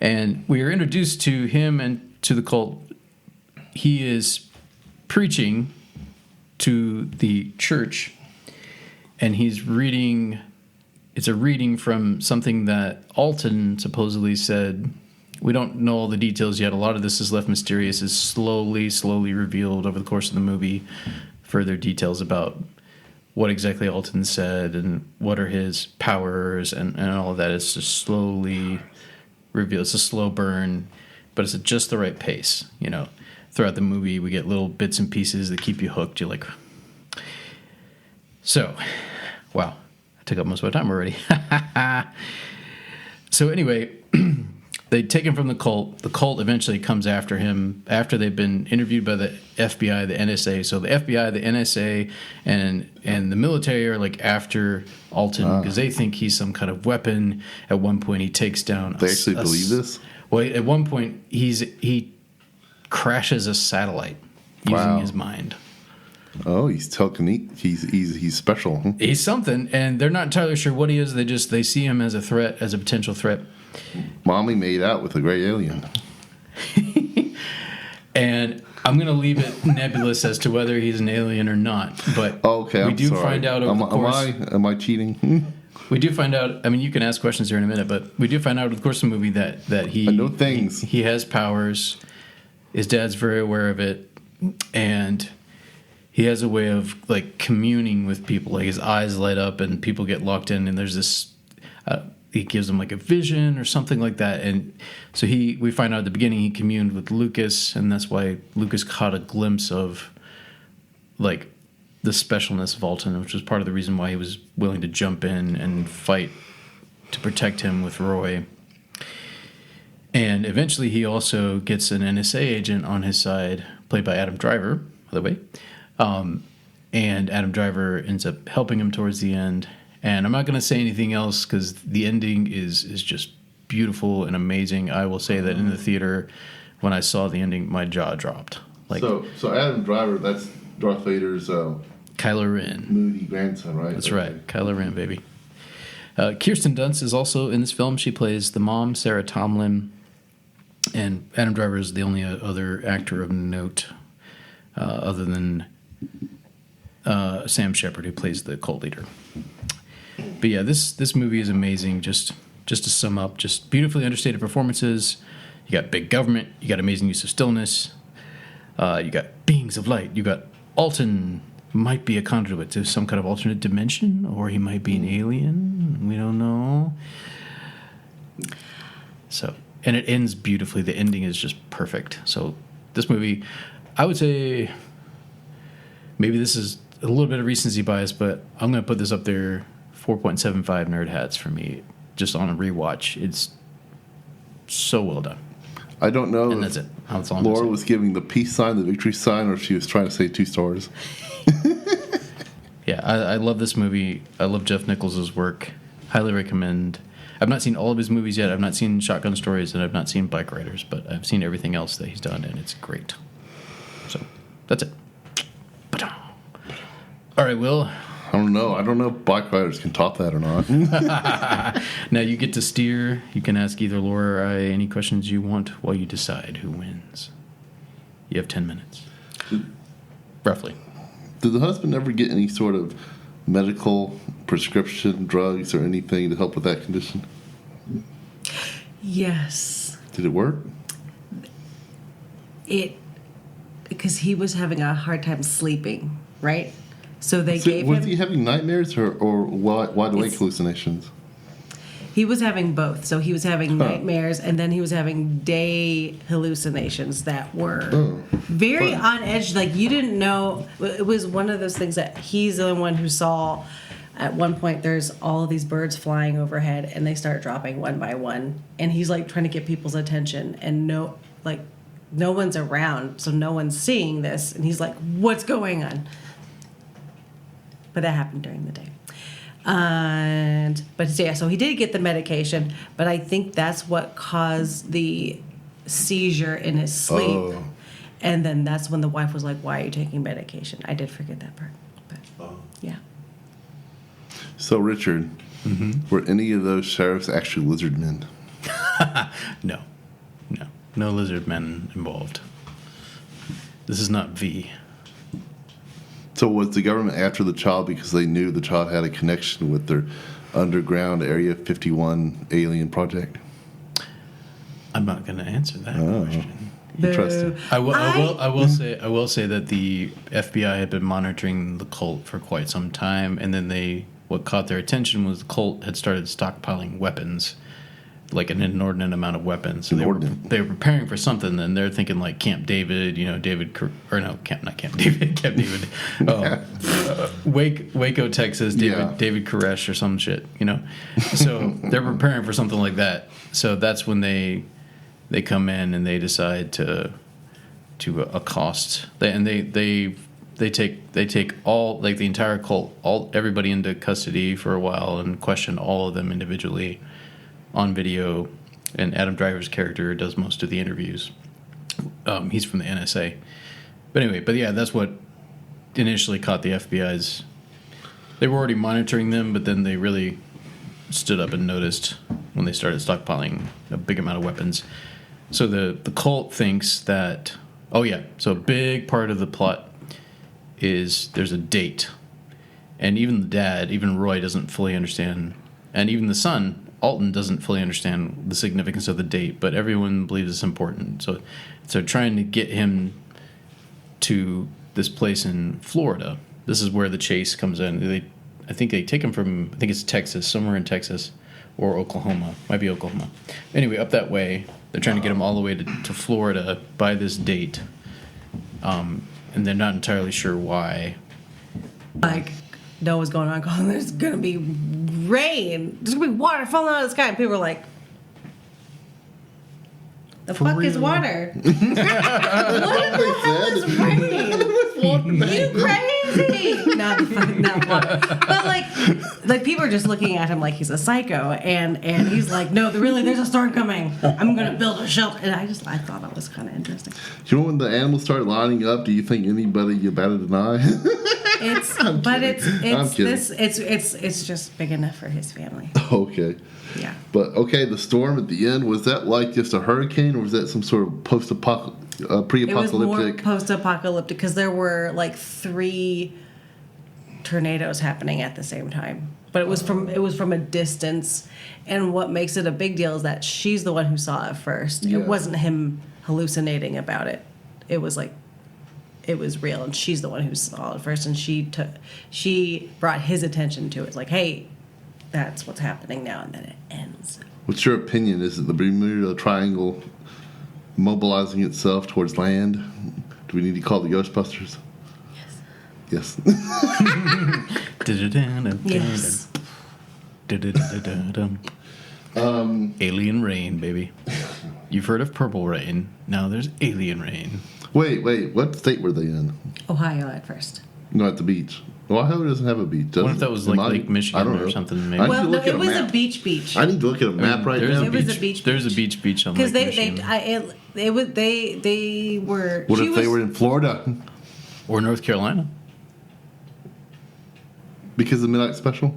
B: and we are introduced to him and to the cult. He is preaching to the church, and he's reading. It's a reading from something that Alton supposedly said. We don't know all the details yet. A lot of this is left mysterious. Is slowly revealed over the course of the movie. Further details about what exactly Alton said and what are his powers and all of that is just slowly revealed. It's a slow burn, but it's at just the right pace. You know, throughout the movie, we get little bits and pieces that keep you hooked. You're like, so, wow. Took up most of my time already. So anyway, they take him from the cult. The cult eventually comes after him after they've been interviewed by the FBI, the NSA. So the FBI, the NSA, and the military are like after Alton because they think he's some kind of weapon. At one point, he takes down.
C: They actually believe this?
B: Well, at one point, he crashes a satellite using his mind.
C: Oh, he's he's special. Huh?
B: He's something, and they're not entirely sure what he is. They see him as a threat, as a potential threat.
C: Mommy made out with a gray alien.
B: And I'm going to leave it nebulous as to whether he's an alien or not. But
C: Okay,
B: we
C: I'm
B: do
C: sorry.
B: find out over the course.
C: Am I cheating?
B: We do find out. I mean, you can ask questions here in a minute, but we do find out over the course of the movie that he
C: I know things.
B: He has powers. His dad's very aware of it, and he has a way of like communing with people. Like his eyes light up, and people get locked in. And there's this. he gives him like a vision or something like that. And so we find out at the beginning he communed with Lucas, and that's why Lucas caught a glimpse of like the specialness of Alton, which was part of the reason why he was willing to jump in and fight to protect him with Roy. And eventually he also gets an NSA agent on his side, played by Adam Driver, by the way. And Adam Driver ends up helping him towards the end. And I'm not going to say anything else because the ending is just beautiful and amazing. I will say that in the theater, when I saw the ending, my jaw dropped. Like,
C: so Adam Driver, that's Darth Vader's
B: Kylo Ren.
C: moody grandson, right?
B: That's right. Kylo Ren, baby. Kirsten Dunst is also in this film. She plays the mom, Sarah Tomlin. And Adam Driver is the only other actor of note other than Sam Shepard, who plays the cult leader. But yeah, this movie is amazing. Just to sum up, just beautifully understated performances. You got big government. You got amazing use of stillness. You got beings of light. You got Alton might be a conduit to some kind of alternate dimension, or he might be an alien. We don't know. So, and it ends beautifully. The ending is just perfect. So this movie, I would say, maybe this is a little bit of recency bias, but I'm going to put this up there, 4.75 nerd hats for me, just on a rewatch. It's so well done.
C: I don't know
B: And
C: if
B: that's it. That's all I'm
C: Laura
B: gonna say.
C: was giving the peace sign, the victory sign, or if she was trying to say 2 stars.
B: Yeah, I love this movie. I love Jeff Nichols' work. Highly recommend. I've not seen all of his movies yet. I've not seen Shotgun Stories, and I've not seen Bike Riders, but I've seen everything else that he's done, and it's great. So, that's it. All right, Will.
C: I don't know. I don't know if Bike Riders can top that or not.
B: Now you get to steer. You can ask either Laura or I any questions you want while you decide who wins. You have 10 minutes. Roughly.
C: Did the husband ever get any sort of medical prescription drugs or anything to help with that condition?
D: Yes.
C: Did it work?
D: Because he was having a hard time sleeping, right? So they
C: So
D: gave
C: was
D: him.
C: he having nightmares or wide awake hallucinations?
D: He was having both. So he was having nightmares, and then he was having day hallucinations that were very on edge. Like, you didn't know. It was one of those things that he's the one who saw. At one point, there's all of these birds flying overhead, and they start dropping one by one. And he's like trying to get people's attention, and no one's around, so no one's seeing this. And he's like, "What's going on?" But that happened during the day. So he did get the medication, but I think that's what caused the seizure in his sleep.
C: Oh.
D: And then that's when the wife was like, "Why are you taking medication?" I did forget that part, but yeah.
C: So, Richard, were any of those sheriffs actually lizard men?
B: No lizard men involved. This is not V.
C: So was the government after the child because they knew the child had a connection with their underground Area 51 alien project?
B: I'm not going to answer that question.
C: Interesting.
B: I will say that the FBI had been monitoring the cult for quite some time, and then what caught their attention was the cult had started stockpiling weapons, like an inordinate amount of weapons. So they were preparing for something, and they're thinking like Camp David, Camp David, Waco, Texas, David Koresh or some shit, So they're preparing for something like that. So that's when they come in and they decide to accost. They take all, like, the entire cult, everybody into custody for a while and question all of them individually on video. And Adam Driver's character does most of the interviews. He's from the NSA. But anyway, that's what initially caught the FBI's. They were already monitoring them, but then they really stood up and noticed when they started stockpiling a big amount of weapons. So the cult thinks that, so a big part of the plot is there's a date. And even the dad, even Roy, doesn't fully understand. And even the son, Alton, doesn't fully understand the significance of the date, but everyone believes it's important. So trying to get him to this place in Florida. This is where the chase comes in. I think they take him from, I think it's Texas, somewhere in Texas, or Oklahoma. Might be Oklahoma. Anyway, up that way. They're trying to get him all the way to Florida by this date. And they're not entirely sure why.
D: Like, know what's going on. There's going to be rain. There's going to be water falling out of the sky. And people are like, the
B: For
D: fuck is
B: real?
D: water? What the hell is rain? You crazy? Not water. But like people are just looking at him like he's a psycho, and he's like, no, there's a storm coming. I'm gonna build a shelter. And I thought that was kind of interesting.
C: You know, when the animals start lining up, do you think anybody you bat an eye?
D: It's just big enough for his family.
C: Okay.
D: Yeah.
C: But okay, the storm at the end, was that like just a hurricane, or was that some sort of pre-apocalyptic?
D: It was more post-apocalyptic because there were like 3 tornadoes happening at the same time. But it was from a distance, and what makes it a big deal is that she's the one who saw it first.
C: Yeah.
D: It wasn't him hallucinating about it. It was like it was real, and she's the one who saw it first, and she brought his attention to it. It's like, hey, that's what's happening now, and then it ends.
C: What's your opinion? Is it the Bermuda Triangle mobilizing itself towards land? Do we need to call the Ghostbusters? Yes.
D: Yes.
B: Alien rain, baby. You've heard of purple rain. Now there's alien rain.
C: Wait. What state were they in?
D: Ohio at first.
C: No, at the beach. Ohio doesn't have a beach, does
B: What if that was like Lake Michigan or something? Maybe.
C: I need
D: Well,
C: to
D: no,
C: look at
D: it was
C: map.
D: a beach.
C: I need to look at a map right
B: There's
C: now.
B: a
D: It was
B: beach.
D: a beach
B: There's a beach on
D: Because
B: Lake
D: they were.
C: What
D: she
C: if they
D: was-
C: were in Florida?
B: or North Carolina.
C: Because of the Midnight Special?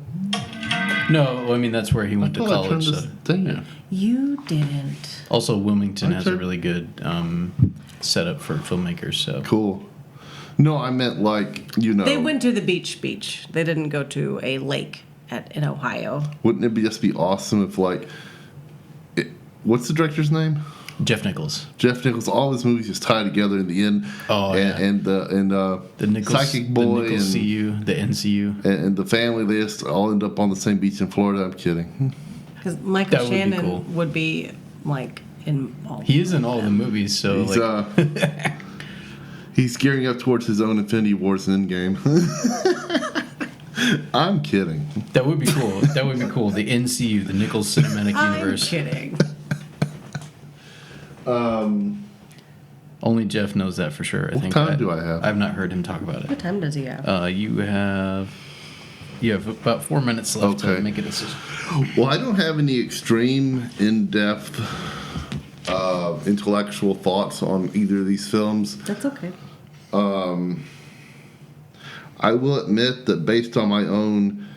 B: No, I mean that's where he went to
C: thought I
B: college.
C: turned
B: So,
C: this thing.
B: yeah.
D: You didn't.
B: Also, Wilmington has a
C: Okay.
B: really good setup for filmmakers. So
C: Cool. No, I meant like,
D: They went to the beach. They didn't go to a lake in Ohio.
C: Wouldn't it just be awesome if what's the director's name?
B: Jeff Nichols,
C: Jeff Nichols. All his movies just tie together in the end.
B: Oh, yeah.
C: and
B: the Nichols,
C: Psychic Boy,
B: the Nichols CU, the NCU.
C: and the family. They just all end up on the same beach in Florida. I'm kidding.
D: Because Michael
B: That would be
D: Shannon
B: cool.
D: would be like in all.
B: He is in all the movies, so
C: He's
B: like
C: he's gearing up towards his own Infinity Wars Endgame. I'm kidding.
B: that would be cool. That would be cool. The NCU, the Nichols Cinematic
D: I'm
B: Universe.
D: kidding.
B: Only Jeff knows that for sure. I think.
C: time do I have?
B: I've not heard him talk about
D: What
B: it.
D: time does he have?
B: You have about 4 minutes left
C: Okay.
B: to make a decision.
C: Well, I don't have any extreme, in-depth, intellectual thoughts on either of these films.
D: That's okay.
C: I will admit that based on my own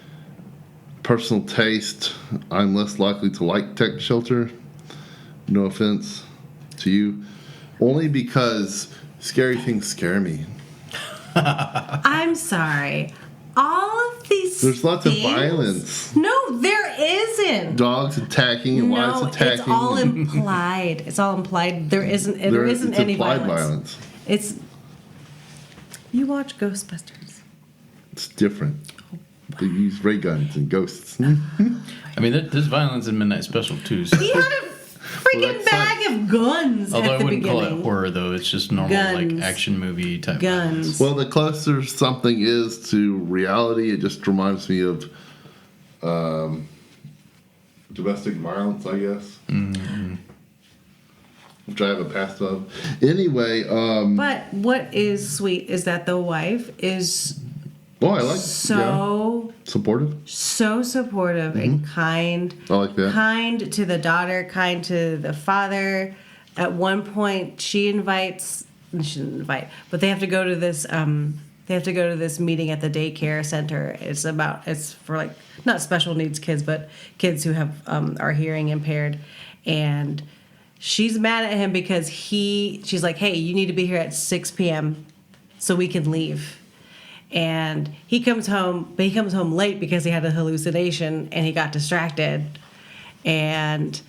C: personal taste, I'm less likely to like Tech Shelter. No offense to you. Only because scary things scare me.
D: I'm sorry. All of these.
C: There's lots of
D: things-
C: violence.
D: No, there isn't.
C: Dogs attacking and wives
D: No,
C: attacking.
D: it's all implied. It's all implied. There isn't
C: it's
D: any
C: implied
D: violence. It's. You watch Ghostbusters.
C: It's different. They use ray guns and ghosts.
B: I mean, there's violence in Midnight Special too. So.
D: He had a freaking
C: that's
D: bag of guns
B: Although
D: at
B: I
D: the
B: wouldn't
D: beginning.
B: call it horror, though. It's just normal, like
D: Guns.
B: action movie type.
D: Guns.
C: Well, the closer something is to reality, it just reminds me of domestic violence, I guess. Mm-hmm. Which I have a past of. Anyway,
D: But what is sweet is that the wife is
C: I like supportive.
D: so supportive and kind.
C: I like that.
D: Kind to the daughter, kind to the father. At one point, she didn't invite, but they have to go to this. They have to go to this meeting at the daycare center. It's for like not special needs kids, but kids who have are hearing impaired, and she's mad at him because she's like, hey, you need to be here at 6 p.m. so we can leave. And he comes home, but he comes home late because he had a hallucination and he got distracted. And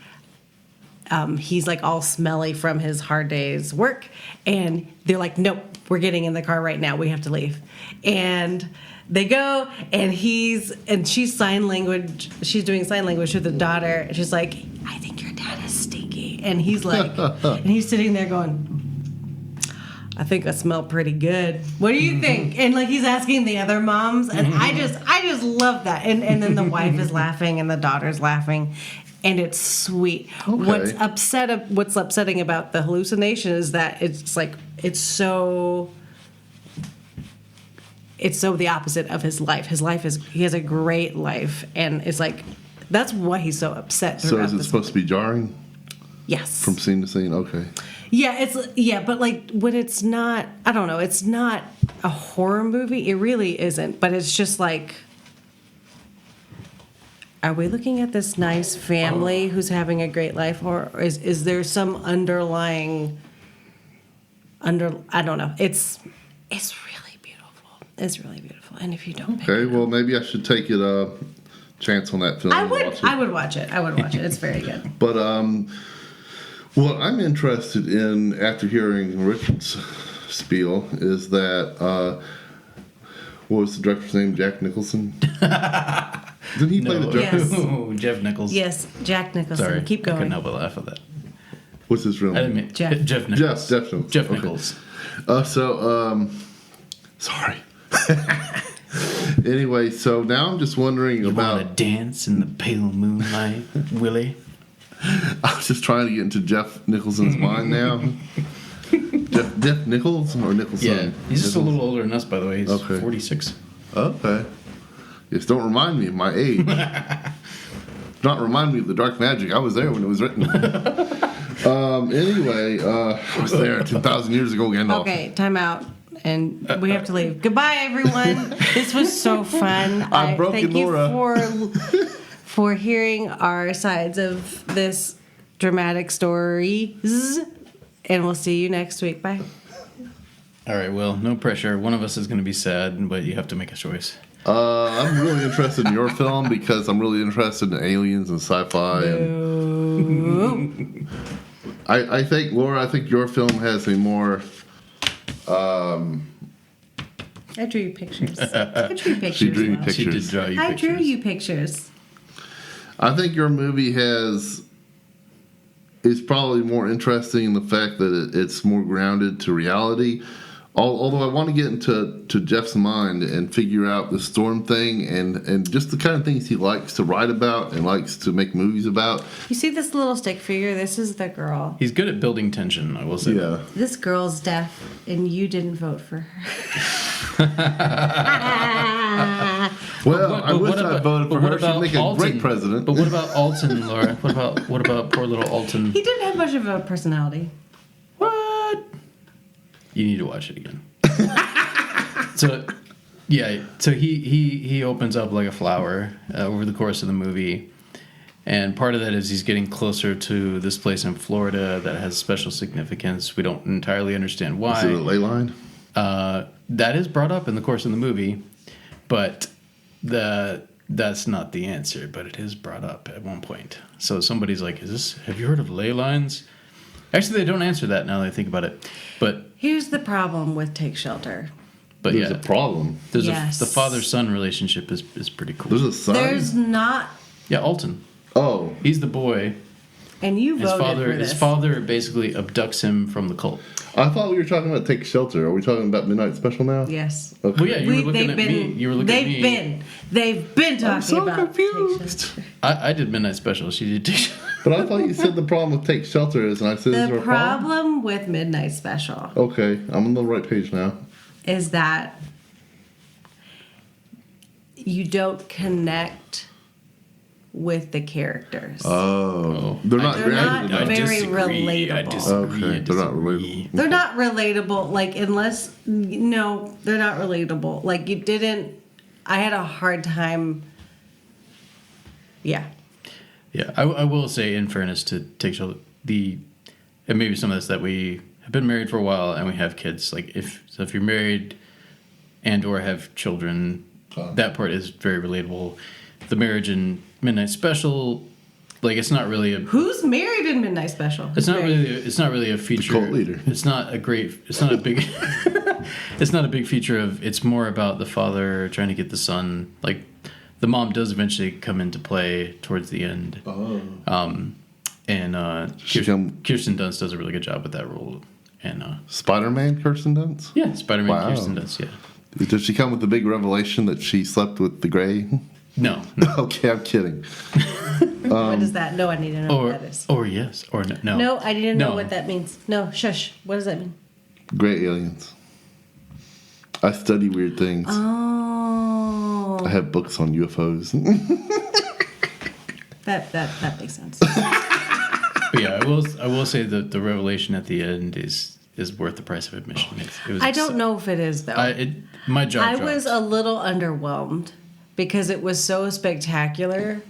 D: he's like all smelly from his hard day's work. And they're like, nope, we're getting in the car right now. We have to leave. And they go, and she's sign language. She's doing sign language to the daughter. And she's like, I think your dad is stinky. And he's like, and he's sitting there going, I think I smell pretty good. What do you think? And like he's asking the other moms, and I just love that. And then the wife is laughing, and the daughter's laughing. And it's sweet.
C: Okay.
D: What's upsetting about the hallucination is that it's so the opposite of his life. His life he has a great life, and it's like that's why he's so upset.
C: So is it supposed to be jarring?
D: Yes.
C: From scene to scene? Okay.
D: Yeah, but like when it's not, I don't know, it's not a horror movie. It really isn't, but it's just like, are we looking at this nice family who's having a great life, or is there some underlying I don't know. It's really beautiful. It's really beautiful. And if you don't pick it
C: Well, maybe I should take it a chance on that film.
D: I would watch it. It's very good.
C: But what I'm interested in after hearing Richard's spiel is that what was the director's name? Jack Nicholson? Didn't he play the Joker?
D: Yes.
B: Oh, Jeff Nichols.
D: Yes, Jack Nicholson.
B: Sorry,
D: Keep going.
B: I couldn't help but laugh at that.
C: What's his real
B: I
C: name?
B: didn't mean
D: Jeff.
B: Nichols.
C: Jeff Nichols.
B: Jeff
C: Okay.
B: Nichols.
C: Sorry. Anyway, so now I'm just wondering
B: You
C: about.
B: want to dance in the pale moonlight, Willie?
C: I was just trying to get into Jeff Nicholson's mind now. Jeff Nichols or Nicholson?
B: Yeah, he's just a little older than us, by the way. He's
C: Okay.
B: 46.
C: Okay. Just don't remind me of my age. Not remind me of the dark magic. I was there when it was written. Anyway, I was there 2,000 years ago, Gandalf.
D: Okay, time out. And we have to leave. Goodbye, everyone. This was so fun.
C: I'm broken,
D: thank you
C: Laura.
D: for hearing our sides of this dramatic stories. And we'll see you next week. Bye.
B: All right, well, no pressure. One of us is going to be sad, but you have to make a choice.
C: I'm really interested in your film because I'm really interested in aliens and sci-fi. And I think, Laura, your film has a more...
D: I drew you pictures. I drew you pictures.
C: She drew me
D: Will.
C: pictures.
B: She did draw you
D: I
B: pictures.
D: drew you pictures.
C: I think your movie is probably more interesting in the fact that it's more grounded to reality. Although I want to get into Jeff's mind and figure out the storm thing and just the kind of things he likes to write about and likes to make movies about.
D: You see this little stick figure? This is the girl.
B: He's good at building tension, I will say.
C: Yeah.
D: This girl's deaf, and you didn't vote for her.
C: Well, I wish I voted for her. She'd make a great president.
B: But what about Alton, Laura? What about poor little Alton?
D: He didn't have much of a personality.
B: What? You need to watch it again. So he opens up like a flower over the course of the movie, and part of that is he's getting closer to this place in Florida that has special significance. We don't entirely understand why.
C: Is it a ley line?
B: That is brought up in the course of the movie, but that's not the answer. But it is brought up at one point. So somebody's like, have you heard of ley lines? Actually, they don't answer that now that I think about it. But
D: Here's the problem with Take Shelter.
B: but
C: There's
B: yeah,
C: a problem.
B: there's
D: Yes.
B: the father-son relationship is pretty cool.
C: There's a son?
D: There's not,
B: Yeah, Alton.
C: Oh.
B: He's the boy.
D: and you
B: His
D: voted for this.
B: father basically abducts him from the cult.
C: I thought we were talking about Take Shelter. Are we talking about Midnight Special now?
D: Yes.
C: Okay.
B: Well, yeah, you were looking at me. You were looking at me.
D: They've been talking
C: I'm so
D: about
C: confused.
D: Take Shelter.
B: I did Midnight Special. She did Take Shelter.
C: But I thought you said the problem with Take Shelter is, and I said, is there
D: The
C: a problem?
D: problem with Midnight Special
C: Okay, I'm on the right page now.
D: is that you don't connect with the characters.
C: Oh. They're not
D: They're not
C: grounded enough.
D: very relatable.
C: Okay, they're not relatable.
D: They're not relatable, like, unless, no, they're not relatable. Like, you didn't, I had a hard time, yeah.
B: Yeah, I will say, in fairness to Take Shelter, and maybe some of this that we have been married for a while and we have kids. Like if you're married and or have children, that part is very relatable. The marriage in Midnight Special, like it's not really a.
D: Who's married in Midnight Special?
B: It's not really a feature.
C: cult leader.
B: It's not a big. it's not a big feature of. It's more about the father trying to get the son. Like the mom does eventually come into play towards the end.
C: Oh.
B: And Kirsten Dunst does a really good job with that role. And
C: Spider-Man Kirsten Dunst?
B: yeah, Spider-Man
C: Wow.
B: Kirsten Dunst. Yeah.
C: Does she come with the big revelation that she slept with the Grey?
B: No.
C: Okay, I'm kidding.
D: What is that? No, I need to know what that is.
B: Or yes, or no.
D: No, I didn't know
B: No.
D: what that means. No, shush. What does that mean?
C: Grey aliens. I study weird things.
D: Oh,
C: I have books on UFOs.
D: that makes sense.
B: But yeah, I will say that the revelation at the end is worth the price of admission. It was
D: I don't know if it is though.
B: My jaw
D: I
B: dropped.
D: was a little underwhelmed because it was so spectacular,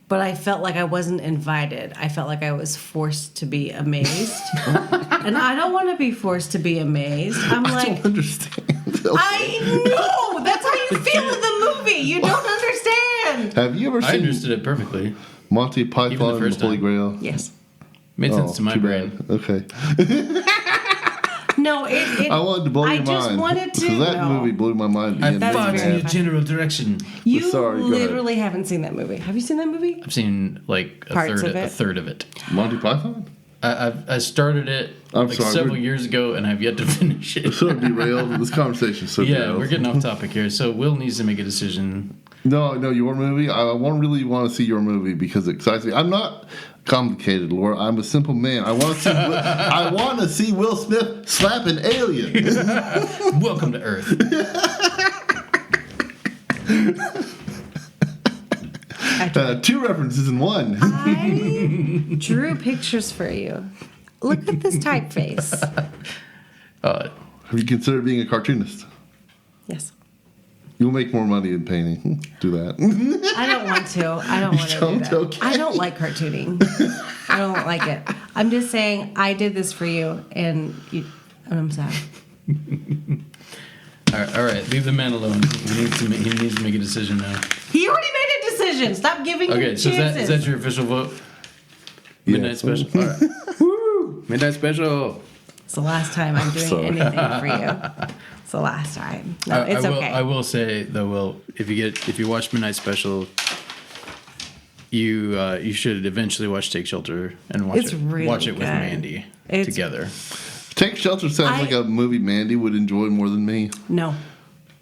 D: but I felt like I wasn't invited. I felt like I was forced to be amazed. And I don't want to be forced to be amazed. I'm
C: I
D: like,
C: don't understand.
D: I know! That's how you feel in the movie. You don't understand.
C: Have you ever
B: I
C: seen
B: understood it perfectly.
C: Monty
B: Even the
C: Python and the
B: first
C: Holy
B: time.
C: Grail?
D: Yes.
B: Made sense to my
C: too
B: brain.
C: bad. Okay.
D: No, it
C: I wanted to blow your
D: I
C: mind.
D: just wanted to.
C: Because that
D: no.
C: movie blew my mind.
B: I
C: being
D: That's
B: fought
C: made
D: very
B: in your
C: mad.
B: general direction.
D: You
C: Sorry, go ahead.
D: literally haven't seen that movie. Have you seen that movie?
B: I've seen like
D: Parts of
B: a
D: it?
B: third of it.
C: Monty Python?
B: I started it
C: I'm
B: like
C: sorry,
B: several
C: we're-
B: years ago, and I've yet to finish it.
C: So derailed. This conversation so
B: Yeah,
C: derailed.
B: we're getting off topic here. So Will needs to make a decision.
C: No, your movie. I really want to see your movie because it excites me. I'm not complicated, Laura. I'm a simple man. I want to see. I want to see Will Smith slap an alien.
B: Welcome to Earth.
C: Two references in one.
D: I drew pictures for you. Look at this typeface.
C: Have you considered being a cartoonist?
D: Yes.
C: You'll make more money in painting. Do that.
D: I don't want to. I don't want to do
C: don't?
D: that.
C: Okay.
D: I don't like cartooning. I don't like it. I'm just saying I did this for you, and I'm sad.
B: All right, leave the man alone. He needs to make a decision now.
D: He already made a decision. Stop giving him
B: Okay, so
D: chances.
B: is that your official vote? Midnight
C: Yes.
B: special. All right. Woo! Midnight special.
D: It's the last time I'm doing
C: Sorry.
D: anything for you. It's the last time. No, it's okay.
B: I will say though, Will, if you watch Midnight Special, you should eventually watch Take Shelter and watch
D: It's really
B: watch it with
D: good.
B: Mandy
D: It's-
B: together.
C: Take Shelter sounds like a movie Mandy would enjoy more than me.
D: No.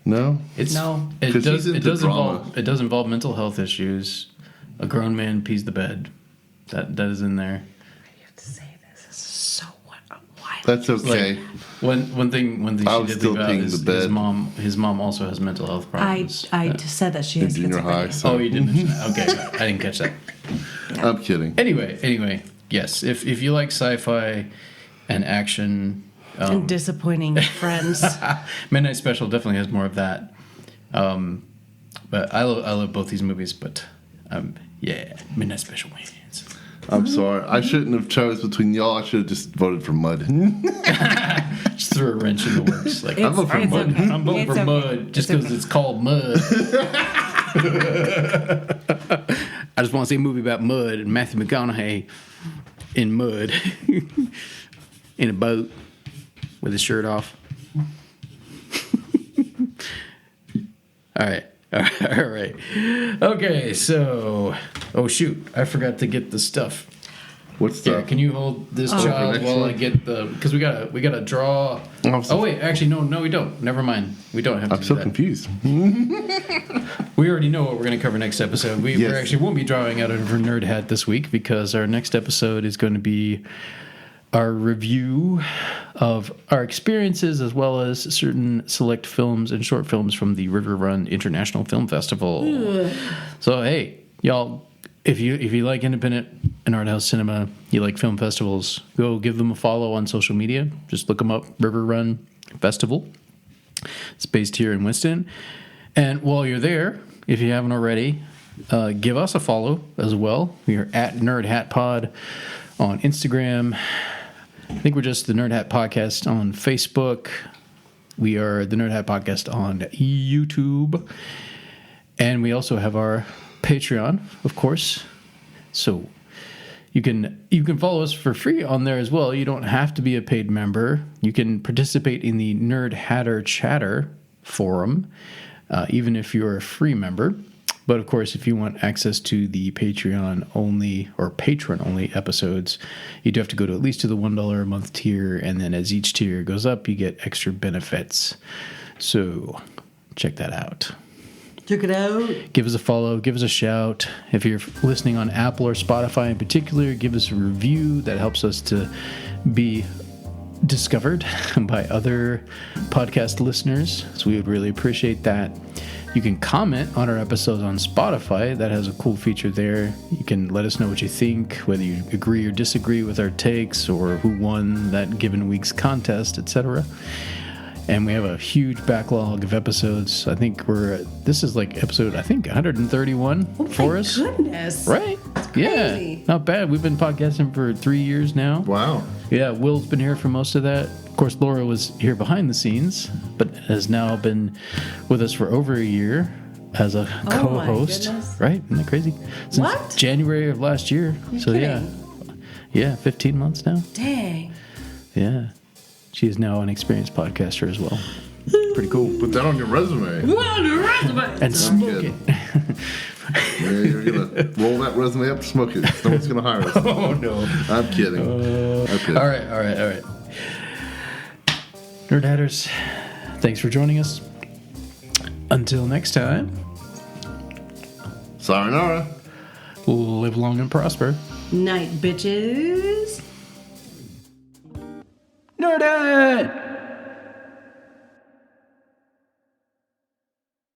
C: No?
D: No.
B: It
C: 'Cause
B: does
C: he's into drama.
B: involve mental health issues. A grown man pees the bed. That is in there.
D: You have to say this. This is so why?
C: That's okay.
B: One thing
C: I
B: she
C: was
B: did
C: still
B: leave out
C: peeing
B: is
C: the bed.
B: his mom also has mental health problems.
D: I just said that she has
C: In junior high.
D: schizophrenia.
C: So.
B: Oh, you did mention that. Okay, I didn't catch that.
C: I'm kidding.
B: Anyway, yes. If you like sci-fi and action,
D: And disappointing friends.
B: Midnight Special definitely has more of that. But I love both these movies. But yeah, Midnight Special wins.
C: I'm sorry. I shouldn't have chose between y'all. I should have just voted for Mud.
B: Just threw a wrench in the works. Like
C: I'm voting for Mud.
D: okay.
B: I'm voting
D: It's
B: for
D: okay.
B: Mud just
D: It's
B: because
D: okay.
B: it's called Mud. I just want to see a movie about mud and Matthew McConaughey in mud in a boat with his shirt off. All right. Okay, so shoot, I forgot to get the stuff.
C: What's
B: Yeah,
C: that?
B: can you hold this
C: for
B: child
C: next
B: while I
C: one?
B: get the? Because we gotta draw. Oh wait, actually no, we don't. Never mind. We don't have to
C: I'm
B: do
C: so
B: that.
C: confused.
B: We already know what we're going to cover next episode. We
C: Yes.
B: actually won't be drawing out of our nerd hat this week because our next episode is going to be our review of our experiences as well as certain select films and short films from the River Run International Film Festival. So hey, y'all, if you like independent and art house cinema, you like film festivals, go give them a follow on social media. Just look them up, River Run Festival. It's based here in Winston. And while you're there, if you haven't already, give us a follow as well. We are at Nerd Hat Pod on Instagram. I think we're just the Nerd Hat Podcast on Facebook. We are the Nerd Hat Podcast on YouTube. And we also have our Patreon, of course. So You can follow us for free on there as well. You don't have to be a paid member. You can participate in the Nerd Hatter Chatter forum, even if you're a free member. But of course, if you want access to the Patreon only or patron only episodes, you do have to go to at least to the $1 a month tier, and then as each tier goes up, you get extra benefits. So check that out.
D: Check it out.
B: Give us a follow, give us a shout. If you're listening on Apple or Spotify in particular, give us a review. That helps us to be discovered by other podcast listeners. So we would really appreciate that. You can comment on our episodes on Spotify. That has a cool feature there. You can let us know what you think, whether you agree or disagree with our takes, or who won that given week's contest, etc. And we have a huge backlog of episodes. I think this is like episode, 131 for us.
D: Oh my goodness.
B: Right?
D: Crazy.
B: Yeah, not bad. We've been podcasting for 3 years now.
C: Wow.
B: Yeah, Will's been here for most of that. Of course, Laura was here behind the scenes, but has now been with us for over a year as a co-host.
D: Goodness.
B: Right? Isn't that crazy? Since
D: What?
B: January of last year.
D: You're
B: So
D: kidding.
B: yeah, 15 months now.
D: Dang.
B: Yeah. She is now an experienced podcaster as well. Pretty cool.
C: Put that on your resume.
B: And smoke it.
C: Yeah, you're gonna roll that resume up, smoke it. No one's gonna hire us.
B: Oh, no.
C: I'm kidding. Okay.
B: All right. Nerd Hatters, thanks for joining us. Until next time,
C: Sayonara.
B: live long and prosper.
D: Night, bitches.
B: Nerd Hat!